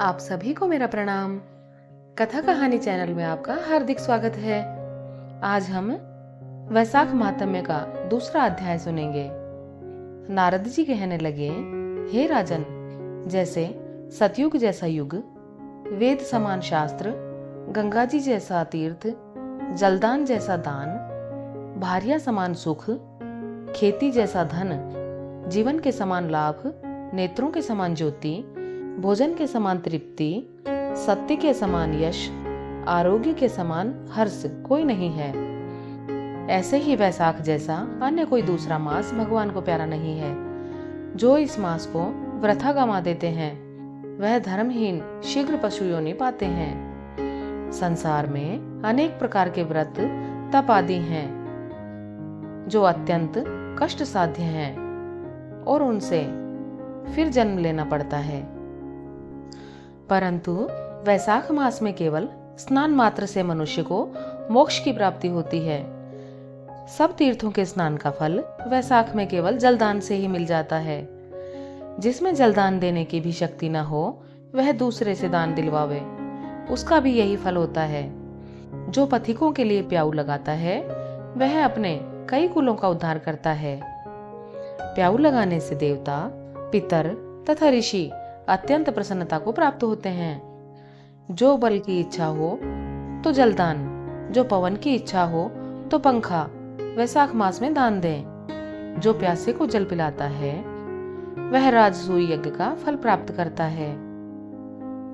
आप सभी को मेरा प्रणाम। कथा कहानी चैनल में आपका हार्दिक स्वागत है। आज हम वैशाख महात्म्य का दूसरा अध्याय सुनेंगे। नारद जी कहने लगे, हे राजन, जैसे सतयुग जैसा युग, वेद समान शास्त्र, गंगा जी जैसा तीर्थ, जलदान जैसा दान, भार्या समान सुख, खेती जैसा धन, जीवन के समान लाभ, नेत्रों के समान ज्योति, भोजन के समान तृप्ति, सत्य के समान यश, आरोग्य के समान हर्ष कोई नहीं है। ऐसे ही वैशाख जैसा अन्य कोई दूसरा मास भगवान को प्यारा नहीं है। जो इस मास को वृथा गंवा देते हैं वह धर्महीन शीघ्र पशु योनि पाते हैं। संसार में अनेक प्रकार के व्रत तप आदि हैं जो अत्यंत कष्ट साध्य हैं और उनसे फिर जन्म लेना पड़ता है। परंतु वैशाख मास में केवल स्नान मात्र से मनुष्य को मोक्ष की प्राप्ति होती है। सब तीर्थों के स्नान का फल वैशाख में केवल जलदान से ही मिल जाता है। जिसमें जलदान देने की भी शक्ति न हो वह दूसरे से दान दिलवावे, उसका भी यही फल होता है। जो पथिकों के लिए प्याऊ लगाता है वह अपने कई कुलों का उद्धार करता है। प्याऊ लगाने से देवता, पितर तथा ऋषि अत्यंत प्रसन्नता को प्राप्त होते हैं। जो बल की इच्छा हो तो जलदान, जो पवन की इच्छा हो तो पंखा वैशाख मास में दान दें। जो प्यासे को जल पिलाता है वह राजसूय यज्ञ का फल प्राप्त करता है।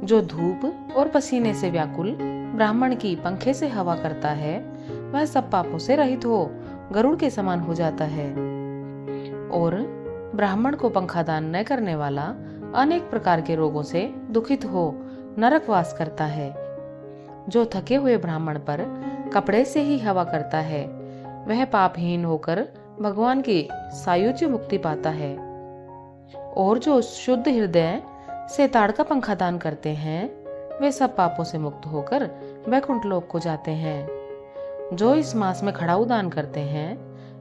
जो धूप और पसीने से व्याकुल ब्राह्मण की पंखे से हवा करता है वह सब पापों से रहित हो गरुड़ के समान हो जाता है। और ब्राह्मण को पंखा दान न करने वाला अनेक प्रकार के रोगों से दुखित हो नरकवास करता है। जो थके हुए ब्राह्मण पर कपड़े से ही हवा करता है वह पापहीन होकर भगवान की सायुज्य मुक्ति पाता है। और जो शुद्ध हृदय से ताड़ का पंखा दान करते हैं वे सब पापों से मुक्त होकर वैकुंठ लोक को जाते हैं। जो इस मास में खड़ाऊ दान करते हैं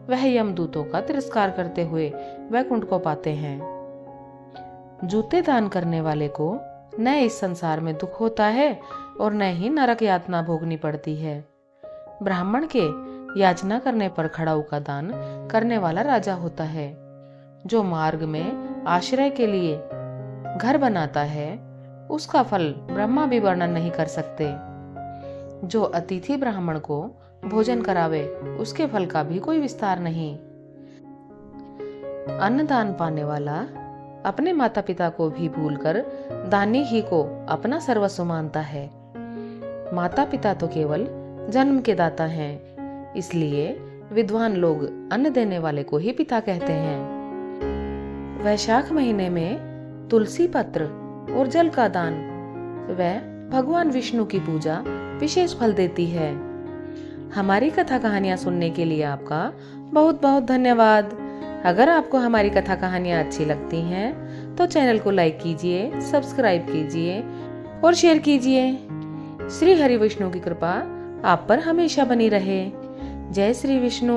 वह यमदूतों का तिरस्कार करते हुए वैकुंठ को पाते हैं। जूते दान करने वाले को न इस संसार में दुख होता है और न ही नरक यातना भोगनी पड़ती है। ब्राह्मण के याचना करने पर खड़ाऊ का दान करने वाला राजा होता है। जो मार्ग में आश्रय के लिए घर बनाता है उसका फल ब्रह्मा भी वर्णन नहीं कर सकते। जो अतिथि ब्राह्मण को भोजन करावे उसके फल का भी कोई विस्तार नहीं। अन्नदान पाने वाला अपने माता पिता को भी भूलकर दानी ही को अपना सर्वस्व मानता है। माता पिता तो केवल जन्म के दाता हैं, इसलिए विद्वान लोग अन्न देने वाले को ही पिता कहते हैं। वैशाख महीने में तुलसी पत्र और जल का दान व भगवान विष्णु की पूजा विशेष फल देती है। हमारी कथा कहानियां सुनने के लिए आपका बहुत बहुत धन्यवाद। अगर आपको हमारी कथा कहानियां अच्छी लगती हैं तो चैनल को लाइक कीजिए, सब्सक्राइब कीजिए और शेयर कीजिए। श्री हरि विष्णु की कृपा आप पर हमेशा बनी रहे। जय श्री विष्णु।